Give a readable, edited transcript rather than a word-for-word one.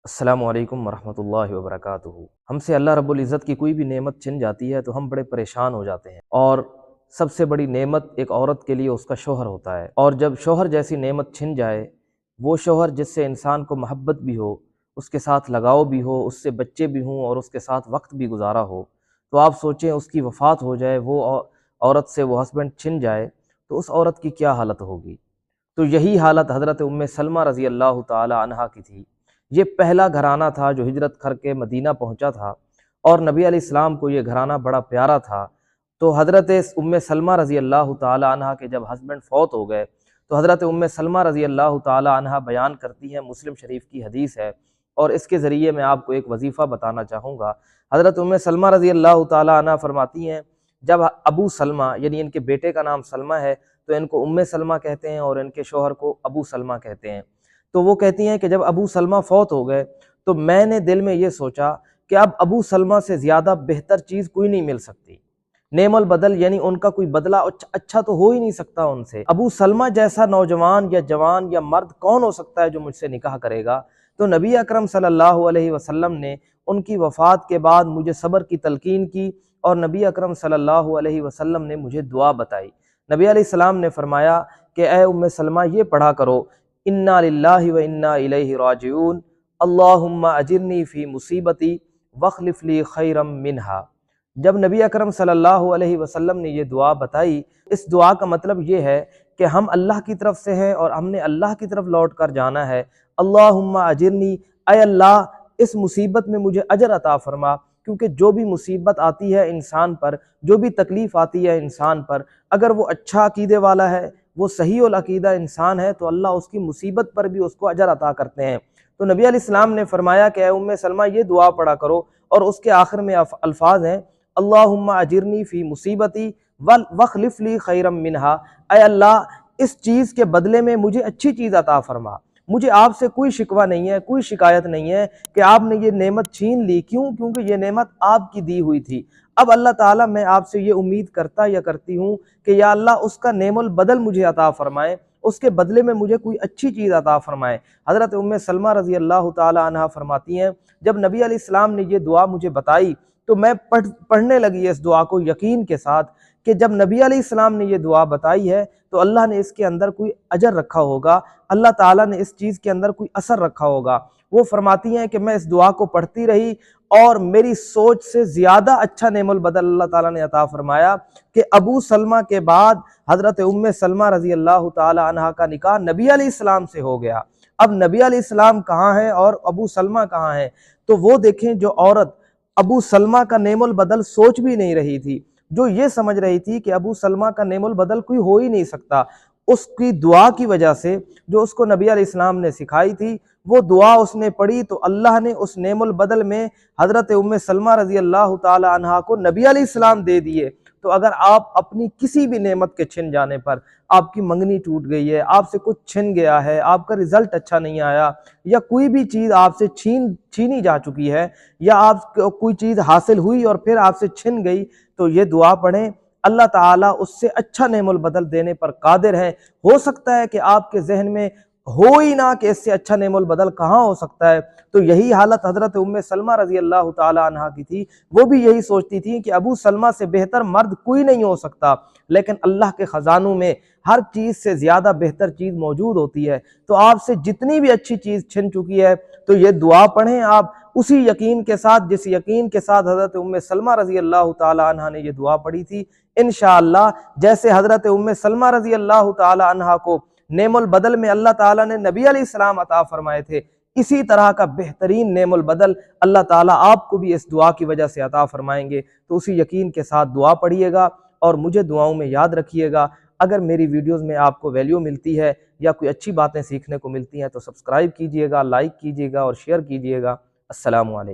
السلام علیکم ورحمۃ اللہ وبرکاتہ۔ ہم سے اللہ رب العزت کی کوئی بھی نعمت چھن جاتی ہے تو ہم بڑے پریشان ہو جاتے ہیں، اور سب سے بڑی نعمت ایک عورت کے لیے اس کا شوہر ہوتا ہے، اور جب شوہر جیسی نعمت چھن جائے، وہ شوہر جس سے انسان کو محبت بھی ہو، اس کے ساتھ لگاؤ بھی ہو، اس سے بچے بھی ہوں اور اس کے ساتھ وقت بھی گزارا ہو، تو آپ سوچیں اس کی وفات ہو جائے، وہ عورت سے وہ ہسبینڈ چھن جائے تو اس عورت کی کیا حالت ہوگی۔ تو یہی حالت حضرت ام سلمہ رضی اللہ تعالی عنہا کی تھی۔ یہ پہلا گھرانہ تھا جو ہجرت کر کے مدینہ پہنچا تھا، اور نبی علیہ السلام کو یہ گھرانہ بڑا پیارا تھا۔ تو حضرت ام سلمہ رضی اللہ تعالی عنہا کے جب ہسبینڈ فوت ہو گئے تو حضرت ام سلمہ رضی اللہ تعالی عنہا بیان کرتی ہیں، مسلم شریف کی حدیث ہے، اور اس کے ذریعے میں آپ کو ایک وظیفہ بتانا چاہوں گا۔ حضرت ام سلمہ رضی اللہ تعالی عنہا فرماتی ہیں، جب ابو سلمہ یعنی ان کے بیٹے کا نام سلمہ ہے تو ان کو ام سلمہ کہتے ہیں، اور ان کے شوہر کو ابو سلمہ کہتے ہیں۔ تو وہ کہتی ہیں کہ جب ابو سلمہ فوت ہو گئے تو میں نے دل میں یہ سوچا کہ اب ابو سلمہ سے زیادہ بہتر چیز کوئی نہیں مل سکتی، نعم البدل یعنی ان کا کوئی بدلہ اچھا تو ہو ہی نہیں سکتا ان سے۔ ابو سلمہ جیسا نوجوان یا جوان یا مرد کون ہو سکتا ہے جو مجھ سے نکاح کرے گا؟ تو نبی اکرم صلی اللہ علیہ وسلم نے ان کی وفات کے بعد مجھے صبر کی تلقین کی، اور نبی اکرم صلی اللہ علیہ وسلم نے مجھے دعا بتائی۔ نبی علیہ السلام نے فرمایا کہ اے ام سلمہ یہ پڑھا کرو، انا للہ و انا الیہ راجعون، اللہم اجرنی فی مصیبتی واخلف لی خیرا منہا۔ جب نبی اکرم صلی اللہ علیہ وسلم نے یہ دعا بتائی، اس دعا کا مطلب یہ ہے کہ ہم اللہ کی طرف سے ہیں اور ہم نے اللہ کی طرف لوٹ کر جانا ہے۔ اللہم اجرنی، اے اللہ اس مصیبت میں مجھے اجر عطا فرما، کیونکہ جو بھی مصیبت آتی ہے انسان پر، جو بھی تکلیف آتی ہے انسان پر، اگر وہ اچھا عقیدے والا ہے، وہ صحیح العقیدہ انسان ہے، تو اللہ اس کی مصیبت پر بھی اس کو اجر عطا کرتے ہیں۔ تو نبی علیہ السلام نے فرمایا کہ اے ام سلمہ یہ دعا پڑھا کرو، اور اس کے آخر میں الفاظ ہیں، اللہم اجرنی فی مصیبتی واخلف لی خیرا منہا، اے اللہ اس چیز کے بدلے میں مجھے اچھی چیز عطا فرما۔ مجھے آپ سے کوئی شکوہ نہیں ہے، کوئی شکایت نہیں ہے کہ آپ نے یہ نعمت چھین لی، کیونکہ یہ نعمت آپ کی دی ہوئی تھی۔ اب اللہ تعالیٰ میں آپ سے یہ امید کرتا یا کرتی ہوں کہ یا اللہ اس کا نعم البدل مجھے عطا فرمائے، اس کے بدلے میں مجھے کوئی اچھی چیز عطا فرمائے۔ حضرت ام سلمہ رضی اللہ تعالی عنہا فرماتی ہیں، جب نبی علیہ السلام نے یہ دعا مجھے بتائی تو میں پڑھنے لگی اس دعا کو یقین کے ساتھ کہ جب نبی علیہ السلام نے یہ دعا بتائی ہے تو اللہ نے اس کے اندر کوئی اجر رکھا ہوگا، اللہ تعالیٰ نے اس چیز کے اندر کوئی اثر رکھا ہوگا۔ وہ فرماتی ہیں کہ میں اس دعا کو پڑھتی رہی، اور میری سوچ سے زیادہ اچھا نعم البدل اللہ تعالیٰ نے عطا فرمایا کہ ابو سلمہ کے بعد حضرت ام سلمہ رضی اللہ تعالی عنہا کا نکاح نبی علیہ السلام سے ہو گیا۔ اب نبی علیہ السلام کہاں ہیں اور ابو سلمہ کہاں ہیں؟ تو وہ دیکھیں، جو عورت ابو سلمہ کا نعم البدل سوچ بھی نہیں رہی تھی، جو یہ سمجھ رہی تھی کہ ابو سلمہ کا نعم البدل کوئی ہو ہی نہیں سکتا، اس کی دعا کی وجہ سے جو اس کو نبی علیہ السلام نے سکھائی تھی، وہ دعا اس نے پڑھی تو اللہ نے اس نعم البدل میں حضرت ام سلمہ رضی اللہ تعالی عنہا کو نبی علیہ السلام دے دیے۔ تو اگر آپ اپنی کسی بھی نعمت کے چھن جانے پر، آپ کی منگنی ٹوٹ گئی ہے، آپ سے کچھ چھن گیا ہے، آپ کا رزلٹ اچھا نہیں آیا، یا کوئی بھی چیز آپ سے چھینی جا چکی ہے، یا آپ کو کوئی چیز حاصل ہوئی اور پھر آپ سے چھن گئی، تو یہ دعا پڑھیں، اللہ تعالیٰ اس سے اچھا نعم البدل دینے پر قادر ہے۔ ہو سکتا ہے کہ آپ کے ذہن میں ہو ہی نہ کہ اس سے اچھا نعم البدل کہاں ہو سکتا ہے۔ تو یہی حالت حضرت ام سلمہ رضی اللہ تعالی عنہا کی تھی، وہ بھی یہی سوچتی تھی کہ ابو سلمہ سے بہتر مرد کوئی نہیں ہو سکتا، لیکن اللہ کے خزانوں میں ہر چیز سے زیادہ بہتر چیز موجود ہوتی ہے۔ تو آپ سے جتنی بھی اچھی چیز چھن چکی ہے تو یہ دعا پڑھیں آپ اسی یقین کے ساتھ جس یقین کے ساتھ حضرت ام سلمہ رضی اللہ تعالی عنہا نے یہ دعا پڑھی تھی۔ انشاءاللہ جیسے حضرت ام سلمہ رضی اللہ تعالی عنہا کو نعم البدل میں اللہ تعالیٰ نے نبی علیہ السلام عطا فرمائے تھے، اسی طرح کا بہترین نعم البدل اللہ تعالیٰ آپ کو بھی اس دعا کی وجہ سے عطا فرمائیں گے۔ تو اسی یقین کے ساتھ دعا پڑھیے گا اور مجھے دعاؤں میں یاد رکھیے گا۔ اگر میری ویڈیوز میں آپ کو ویلیو ملتی ہے یا کوئی اچھی باتیں سیکھنے کو ملتی ہیں تو سبسکرائب کیجئے گا، لائک کیجئے گا اور شیئر کیجئے گا۔ السلام علیکم۔